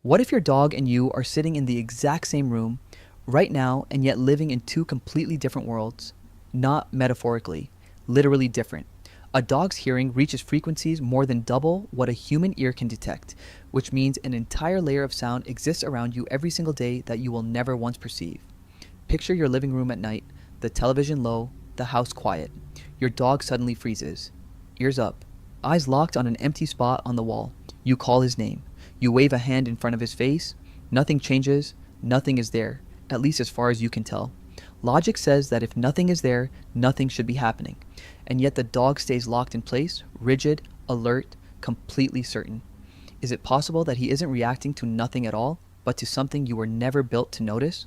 What if your dog and you are sitting in the exact same room right now and yet living in two completely different worlds? Not metaphorically, literally different. A dog's hearing reaches frequencies more than double what a human ear can detect, which means an entire layer of sound exists around you every single day that you will never once perceive. Picture your living room at night, the television low, the house quiet. Your dog suddenly freezes. Ears up, eyes locked on an empty spot on the wall. You call his name. You wave a hand in front of his face. Nothing changes. Nothing is there, at least as far as you can tell. Logic says that if nothing is there, nothing should be happening. And yet the dog stays locked in place, rigid, alert, completely certain. Is it possible that he isn't reacting to nothing at all, but to something you were never built to notice?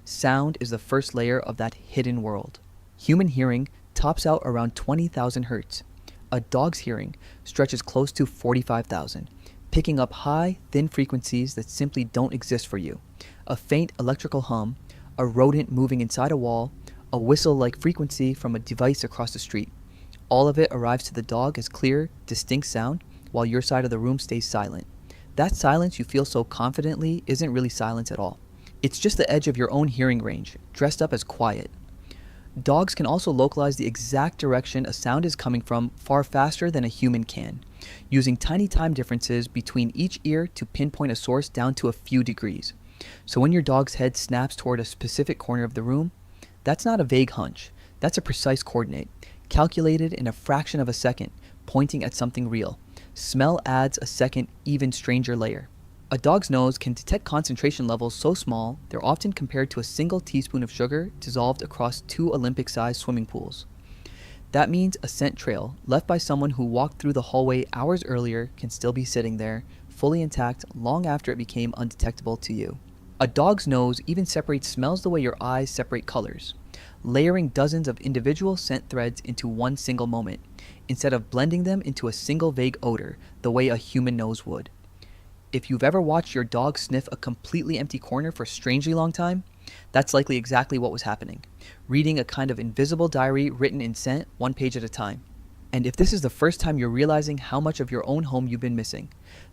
Sound is the first layer of that hidden world. Human hearing tops out around 20,000 hertz. A dog's hearing stretches close to 45,000, picking up high, thin frequencies that simply don't exist for you. A faint electrical hum, a rodent moving inside a wall, a whistle-like frequency from a device across the street. All of it arrives to the dog as clear, distinct sound, while your side of the room stays silent. That silence you feel so confidently isn't really silence at all. It's just the edge of your own hearing range, dressed up as quiet. Dogs can also localize the exact direction a sound is coming from far faster than a human can, using tiny time differences between each ear to pinpoint a source down to a few degrees. So when your dog's head snaps toward a specific corner of the room, that's not a vague hunch, that's a precise coordinate, calculated in a fraction of a second, pointing at something real. Smell adds a second, even stranger layer. A dog's nose can detect concentration levels so small, they're often compared to a single teaspoon of sugar dissolved across two Olympic-sized swimming pools. That means a scent trail left by someone who walked through the hallway hours earlier can still be sitting there, fully intact long after it became undetectable to you. A dog's nose even separates smells the way your eyes separate colors, layering dozens of individual scent threads into one single moment, instead of blending them into a single vague odor the way a human nose would. If you've ever watched your dog sniff a completely empty corner for a strangely long time, that's likely exactly what was happening, reading a kind of invisible diary written in scent, one page at a time. And if this is the first time you're realizing how much of your own home you've been missing,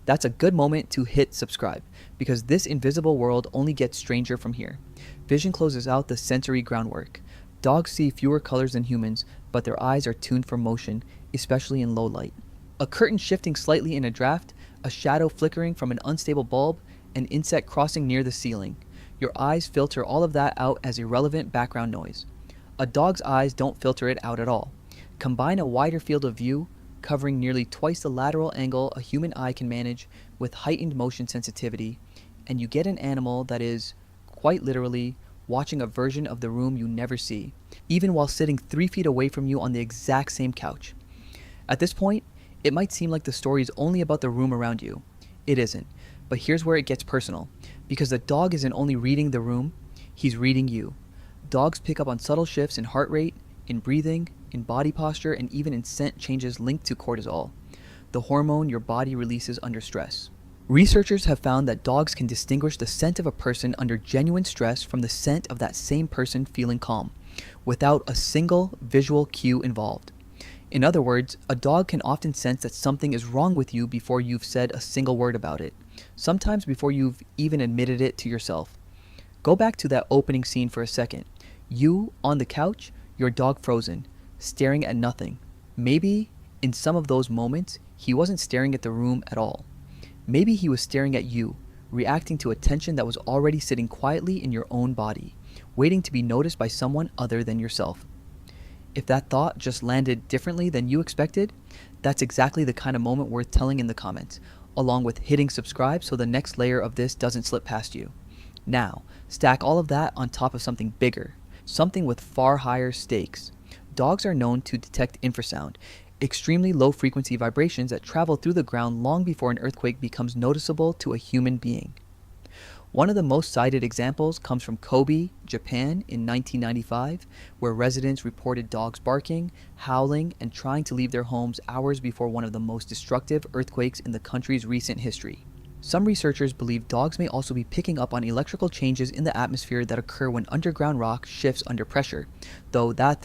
that's a good moment to hit subscribe, because this invisible world only gets stranger from here. Vision closes out the sensory groundwork. Dogs see fewer colors than humans, but their eyes are tuned for motion, especially in low light. A curtain shifting slightly in a draft, a shadow flickering from an unstable bulb, an insect crossing near the ceiling. Your eyes filter all of that out as irrelevant background noise. A dog's eyes don't filter it out at all. Combine a wider field of view, covering nearly twice the lateral angle a human eye can manage, with heightened motion sensitivity, and you get an animal that is, quite literally, watching a version of the room you never see, even while sitting 3 feet away from you on the exact same couch. At this point, it might seem like the story is only about the room around you. It isn't, but here's where it gets personal, because the dog isn't only reading the room, he's reading you. Dogs pick up on subtle shifts in heart rate, in breathing, in body posture, and even in scent changes linked to cortisol, the hormone your body releases under stress. Researchers have found that dogs can distinguish the scent of a person under genuine stress from the scent of that same person feeling calm, without a single visual cue involved. In other words, a dog can often sense that something is wrong with you before you've said a single word about it, sometimes before you've even admitted it to yourself. Go back to that opening scene for a second. You, on the couch, your dog frozen, staring at nothing. Maybe, in some of those moments, he wasn't staring at the room at all. Maybe he was staring at you, reacting to a tension that was already sitting quietly in your own body, waiting to be noticed by someone other than yourself. If that thought just landed differently than you expected, that's exactly the kind of moment worth telling in the comments, along with hitting subscribe so the next layer of this doesn't slip past you. Now, stack all of that on top of something bigger, something with far higher stakes. Dogs are known to detect infrasound, extremely low frequency vibrations that travel through the ground long before an earthquake becomes noticeable to a human being. One of the most cited examples comes from Kobe, Japan in 1995, where residents reported dogs barking, howling, and trying to leave their homes hours before one of the most destructive earthquakes in the country's recent history. Some researchers believe dogs may also be picking up on electrical changes in the atmosphere that occur when underground rock shifts under pressure, though that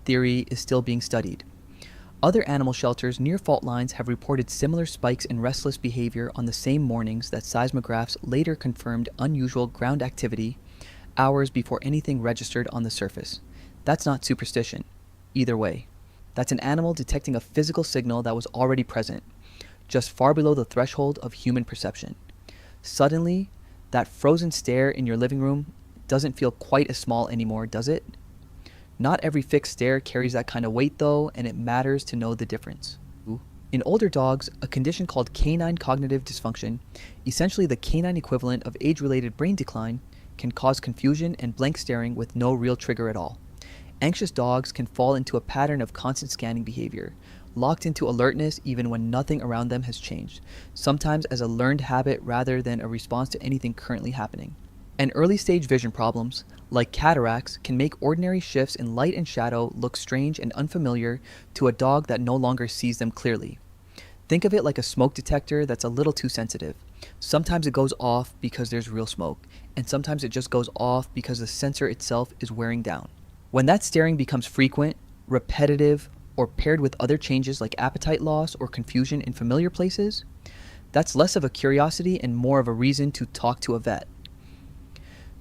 theory is still being studied. Other animal shelters near fault lines have reported similar spikes in restless behavior on the same mornings that seismographs later confirmed unusual ground activity hours before anything registered on the surface. That's not superstition. Either way, that's an animal detecting a physical signal that was already present, just far below the threshold of human perception. Suddenly, that frozen stare in your living room doesn't feel quite as small anymore, does it? Not every fixed stare carries that kind of weight though, and it matters to know the difference. In older dogs, a condition called canine cognitive dysfunction, essentially the canine equivalent of age-related brain decline, can cause confusion and blank staring with no real trigger at all. Anxious dogs can fall into a pattern of constant scanning behavior, locked into alertness even when nothing around them has changed, sometimes as a learned habit rather than a response to anything currently happening. And early-stage vision problems, like cataracts, can make ordinary shifts in light and shadow look strange and unfamiliar to a dog that no longer sees them clearly. Think of it like a smoke detector that's a little too sensitive. Sometimes it goes off because there's real smoke, and sometimes it just goes off because the sensor itself is wearing down. When that staring becomes frequent, repetitive, or paired with other changes like appetite loss or confusion in familiar places, that's less of a curiosity and more of a reason to talk to a vet.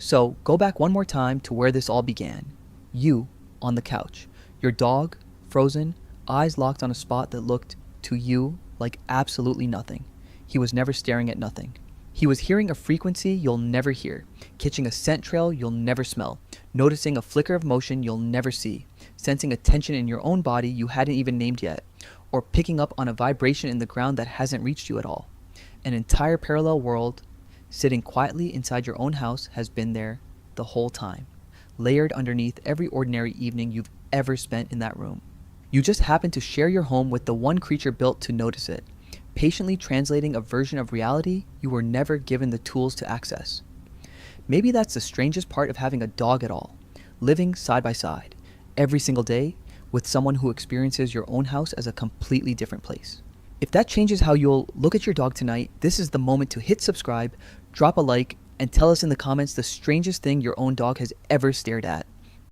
So go back one more time to where this all began. You on the couch, your dog, frozen, eyes locked on a spot that looked to you like absolutely nothing. He was never staring at nothing. He was hearing a frequency you'll never hear, catching a scent trail you'll never smell, noticing a flicker of motion you'll never see, sensing a tension in your own body you hadn't even named yet, or picking up on a vibration in the ground that hasn't reached you at all. An entire parallel world, sitting quietly inside your own house, has been there the whole time, layered underneath every ordinary evening you've ever spent in that room. You just happen to share your home with the one creature built to notice it, patiently translating a version of reality you were never given the tools to access. Maybe that's the strangest part of having a dog at all, living side by side, every single day, with someone who experiences your own house as a completely different place. If that changes how you'll look at your dog tonight, this is the moment to hit subscribe, drop a like, and tell us in the comments the strangest thing your own dog has ever stared at.